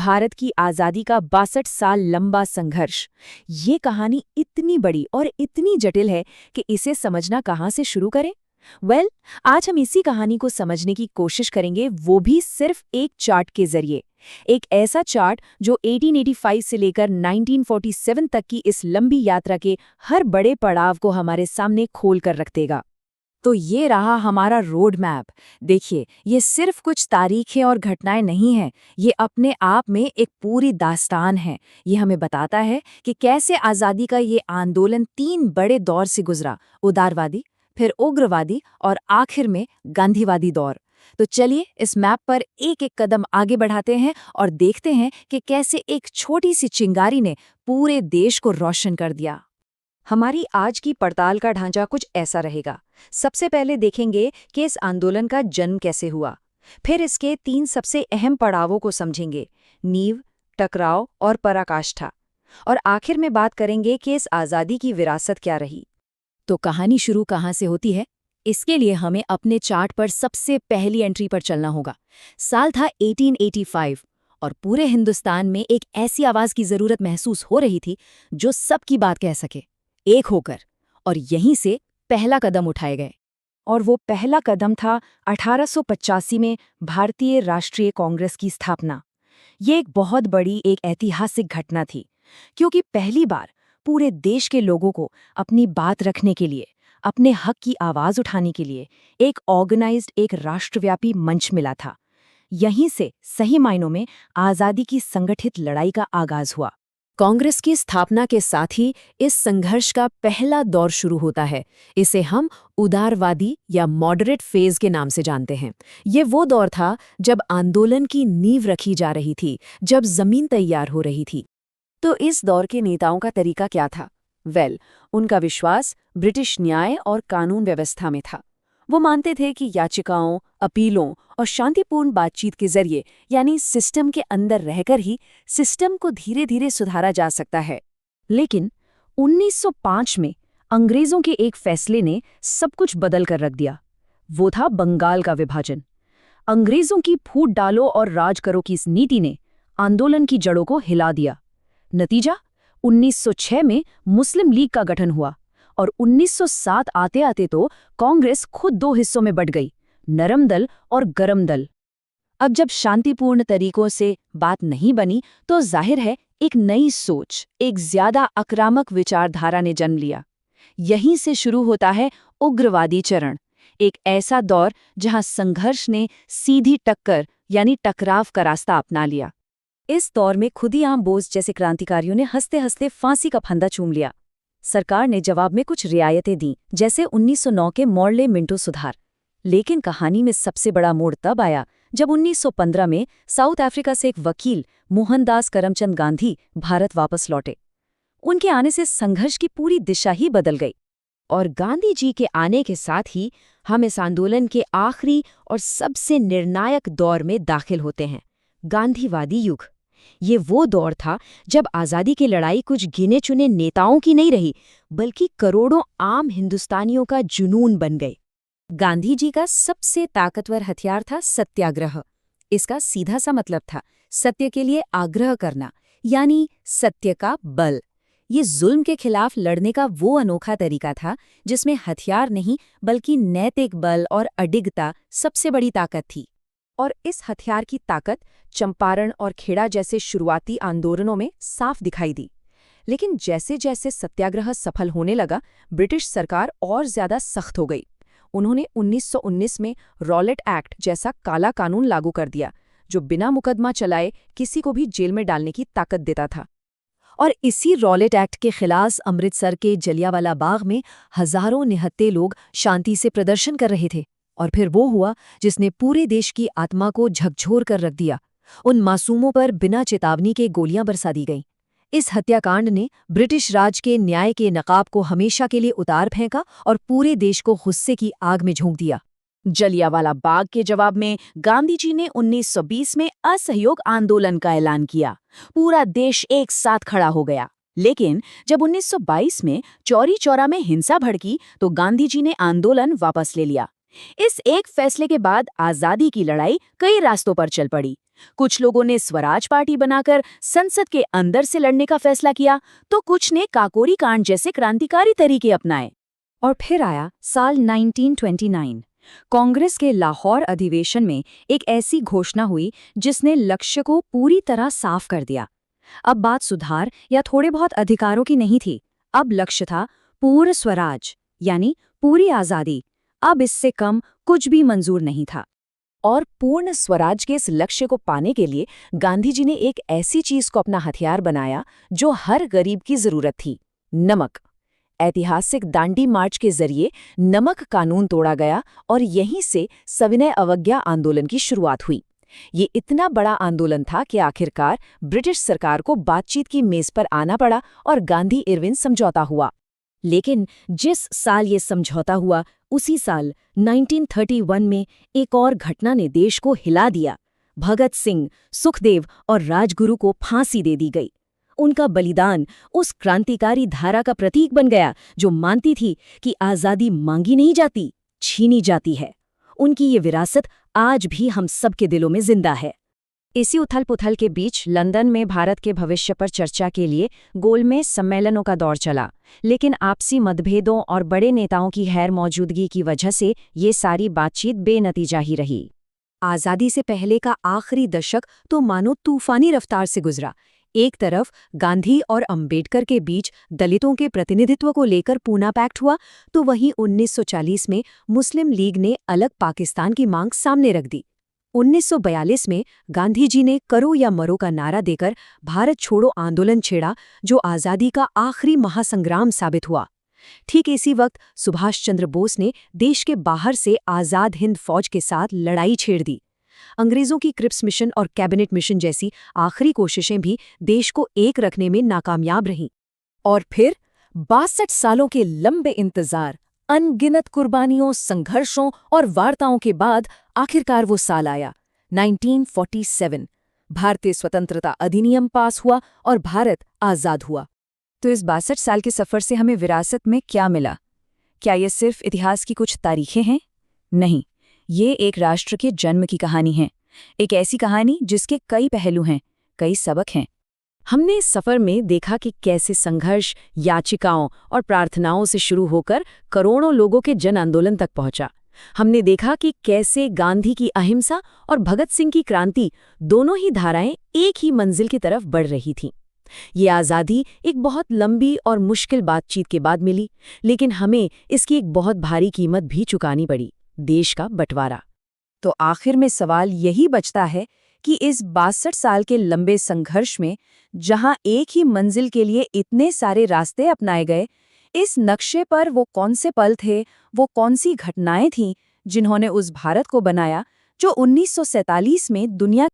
भारत की आज़ादी का 62 साल लंबा संघर्ष। ये कहानी इतनी बड़ी और इतनी जटिल है कि इसे समझना कहाँ से शुरू करें? आज हम इसी कहानी को समझने की कोशिश करेंगे, वो भी सिर्फ एक चार्ट के जरिए। एक ऐसा चार्ट जो 1885 से लेकर 1947 तक की इस लंबी यात्रा के हर बड़े पड़ाव को हमारे सामने खोल कर रख देगा। तो ये रहा हमारा रोड मैप। देखिए, ये सिर्फ कुछ तारीखें और घटनाएं नहीं हैं, ये अपने आप में एक पूरी दास्तान है। ये हमें बताता है कि कैसे आज़ादी का ये आंदोलन 3 बड़े दौर से गुजरा: उदारवादी, फिर उग्रवादी और आखिर में गांधीवादी दौर। तो चलिए इस मैप पर एक एक कदम आगे बढ़ाते हैं और देखते हैं कि कैसे एक छोटी सी चिंगारी ने पूरे देश को रोशन कर दिया। हमारी आज की पड़ताल का ढांचा कुछ ऐसा रहेगा। सबसे पहले देखेंगे कि इस आंदोलन का जन्म कैसे हुआ, फिर इसके 3 सबसे अहम पड़ावों को समझेंगे: नींव, टकराव और पराकाष्ठा। और आखिर में बात करेंगे कि इस आज़ादी की विरासत क्या रही। तो कहानी शुरू कहाँ से होती है, इसके लिए हमें अपने चार्ट पर सबसे पहली एंट्री पर चलना होगा। साल था 1885 और पूरे हिंदुस्तान में एक ऐसी आवाज़ की ज़रूरत महसूस हो रही थी जो सबकी बात कह सके, एक होकर। और यहीं से पहला कदम उठाए गए। और वो पहला कदम था 1885 में भारतीय राष्ट्रीय कांग्रेस की स्थापना। ये एक बहुत बड़ी, एक ऐतिहासिक घटना थी, क्योंकि पहली बार पूरे देश के लोगों को अपनी बात रखने के लिए, अपने हक की आवाज़ उठाने के लिए एक ऑर्गेनाइज्ड, एक राष्ट्रव्यापी मंच मिला था। यहीं से सही मायनों में आज़ादी की संगठित लड़ाई का आगाज हुआ। कांग्रेस की स्थापना के साथ ही इस संघर्ष का पहला दौर शुरू होता है। इसे हम उदारवादी या मॉडरेट फेज के नाम से जानते हैं। ये वो दौर था जब आंदोलन की नींव रखी जा रही थी, जब जमीन तैयार हो रही थी। तो इस दौर के नेताओं का तरीका क्या था? उनका विश्वास ब्रिटिश न्याय और कानून व्यवस्था में था। वो मानते थे कि याचिकाओं, अपीलों और शांतिपूर्ण बातचीत के जरिए, यानी सिस्टम के अंदर रहकर ही सिस्टम को धीरे धीरे सुधारा जा सकता है। लेकिन 1905 में अंग्रेजों के एक फैसले ने सब कुछ बदल कर रख दिया। वो था बंगाल का विभाजन। अंग्रेजों की फूट डालो और राज करो की इस नीति ने आंदोलन की जड़ों को हिला दिया। नतीजा, 1906 में मुस्लिम लीग का गठन हुआ और 1907 आते आते तो कांग्रेस खुद 2 हिस्सों में बंट गई, नरम दल और गरम दल। अब जब शांतिपूर्ण तरीकों से बात नहीं बनी, तो जाहिर है एक नई सोच, एक ज्यादा आक्रामक विचारधारा ने जन्म लिया। यहीं से शुरू होता है उग्रवादी चरण, एक ऐसा दौर जहां संघर्ष ने सीधी टक्कर यानी टकराव का रास्ता अपना लिया। इस दौर में खुदीराम बोस जैसे क्रांतिकारियों ने हंसते हंसते फांसी का फंदा चूम लिया। सरकार ने जवाब में कुछ रियायतें दी, जैसे 1909 के मॉर्ले मिंटो सुधार। लेकिन कहानी में सबसे बड़ा मोड़ तब आया जब 1915 में साउथ अफ्रीका से एक वकील मोहनदास करमचंद गांधी भारत वापस लौटे। उनके आने से संघर्ष की पूरी दिशा ही बदल गई। और गांधी जी के आने के साथ ही हम इस आंदोलन के आखिरी और सबसे निर्णायक दौर में दाखिल होते हैं, गांधीवादी युग। ये वो दौर था जब आज़ादी की लड़ाई कुछ गिने चुने नेताओं की नहीं रही, बल्कि करोड़ों आम हिंदुस्तानियों का जुनून बन गई। गांधी जी का सबसे ताकतवर हथियार था सत्याग्रह। इसका सीधा सा मतलब था सत्य के लिए आग्रह करना, यानी सत्य का बल। ये जुल्म के खिलाफ लड़ने का वो अनोखा तरीका था जिसमें हथियार नहीं, बल्कि नैतिक बल और अडिगता सबसे बड़ी ताकत थी। और इस हथियार की ताकत चंपारण और खेड़ा जैसे शुरुआती आंदोलनों में साफ दिखाई दी। लेकिन जैसे जैसे सत्याग्रह सफल होने लगा, ब्रिटिश सरकार और ज्यादा सख्त हो गई। उन्होंने 1919 में रॉलेट एक्ट जैसा काला कानून लागू कर दिया, जो बिना मुकदमा चलाए किसी को भी जेल में डालने की ताकत देता था। और इसी रॉलेट एक्ट के खिलाफ अमृतसर के जलियांवाला बाग में हजारों निहत्थे लोग शांति से प्रदर्शन कर रहे थे। और फिर वो हुआ जिसने पूरे देश की आत्मा को झकझोर कर रख दिया। उन मासूमों पर बिना चेतावनी के गोलियां बरसा दी गईं। इस हत्याकांड ने ब्रिटिश राज के न्याय के नकाब को हमेशा के लिए उतार फेंका और पूरे देश को गुस्से की आग में झोंक दिया। जलियांवाला बाग के जवाब में गांधी जी ने 1920 में असहयोग आंदोलन का ऐलान किया। पूरा देश एक साथ खड़ा हो गया। लेकिन जब 1922 में चौरी चौरा में हिंसा भड़की, तो गांधी जी ने आंदोलन वापस ले लिया। इस एक फैसले के बाद आजादी की लड़ाई कई रास्तों पर चल पड़ी। कुछ लोगों ने स्वराज पार्टी बनाकर संसद के अंदर से लड़ने का फैसला किया, तो कुछ ने काकोरी कांड जैसे क्रांतिकारी तरीके अपनाए। और फिर आया साल 1929। कांग्रेस के लाहौर अधिवेशन में एक ऐसी घोषणा हुई जिसने लक्ष्य को पूरी तरह साफ कर दिया। अब बात सुधार या थोड़े बहुत अधिकारों की नहीं थी, अब लक्ष्य था पूर्ण स्वराज, यानी पूरी आज़ादी। अब इससे कम कुछ भी मंजूर नहीं था। और पूर्ण स्वराज के इस लक्ष्य को पाने के लिए गांधी जी ने एक ऐसी चीज को अपना हथियार बनाया जो हर गरीब की जरूरत थी, नमक। ऐतिहासिक दांडी मार्च के जरिए नमक कानून तोड़ा गया और यहीं से सविनय अवज्ञा आंदोलन की शुरुआत हुई। ये इतना बड़ा आंदोलन था कि आखिरकार ब्रिटिश सरकार को बातचीत की मेज पर आना पड़ा और गांधी-इरविन समझौता हुआ। लेकिन जिस साल ये समझौता हुआ, उसी साल 1931 में एक और घटना ने देश को हिला दिया। भगत सिंह, सुखदेव और राजगुरु को फांसी दे दी गई। उनका बलिदान उस क्रांतिकारी धारा का प्रतीक बन गया जो मानती थी कि आज़ादी मांगी नहीं जाती, छीनी जाती है। उनकी ये विरासत आज भी हम सबके दिलों में जिंदा है। इसी उथल-पुथल के बीच लंदन में भारत के भविष्य पर चर्चा के लिए गोलमेज सम्मेलनों का दौर चला, लेकिन आपसी मतभेदों और बड़े नेताओं की गैर मौजूदगी की वजह से ये सारी बातचीत बेनतीजा ही रही। आज़ादी से पहले का आखिरी दशक तो मानो तूफानी रफ्तार से गुजरा। एक तरफ गांधी और अंबेडकर के बीच दलितों के प्रतिनिधित्व को लेकर पूना पैक्ट हुआ, तो वहीं 1940 में मुस्लिम लीग ने अलग पाकिस्तान की मांग सामने रख दी। 1942 में गांधी जी ने करो या मरो का नारा देकर भारत छोड़ो आंदोलन छेड़ा, जो आज़ादी का आखिरी महासंग्राम साबित हुआ। ठीक इसी वक्त सुभाष चंद्र बोस ने देश के बाहर से आज़ाद हिंद फौज के साथ लड़ाई छेड़ दी। अंग्रेज़ों की क्रिप्स मिशन और कैबिनेट मिशन जैसी आखिरी कोशिशें भी देश को एक रखने में नाकामयाब रहीं। और फिर 62 सालों के लंबे इंतजार, अनगिनत कुर्बानियों, संघर्षों और वार्ताओं के बाद आखिरकार वो साल आया, 1947। भारतीय स्वतंत्रता अधिनियम पास हुआ और भारत आज़ाद हुआ। तो इस 62 साल के सफ़र से हमें विरासत में क्या मिला? क्या ये सिर्फ इतिहास की कुछ तारीखें हैं? नहीं, ये एक राष्ट्र के जन्म की कहानी है। एक ऐसी कहानी जिसके कई पहलू हैं, कई सबक हैं। हमने इस सफर में देखा कि कैसे संघर्ष, याचिकाओं और प्रार्थनाओं से शुरू होकर करोड़ों लोगों के जन आंदोलन तक पहुंचा। हमने देखा कि कैसे गांधी की अहिंसा और भगत सिंह की क्रांति, दोनों ही धाराएं एक ही मंजिल की तरफ बढ़ रही थीं। ये आज़ादी एक बहुत लंबी और मुश्किल बातचीत के बाद मिली, लेकिन हमें इसकी एक बहुत भारी कीमत भी चुकानी पड़ी, देश का बंटवारा। तो आखिर में सवाल यही बचता है कि इस 62 साल के लंबे संघर्ष में, जहां एक ही मंजिल के लिए इतने सारे रास्ते अपनाए गए, इस नक्शे पर वो कौन से पल थे, वो कौन सी घटनाएं थीं जिन्होंने उस भारत को बनाया जो 1947 में दुनिया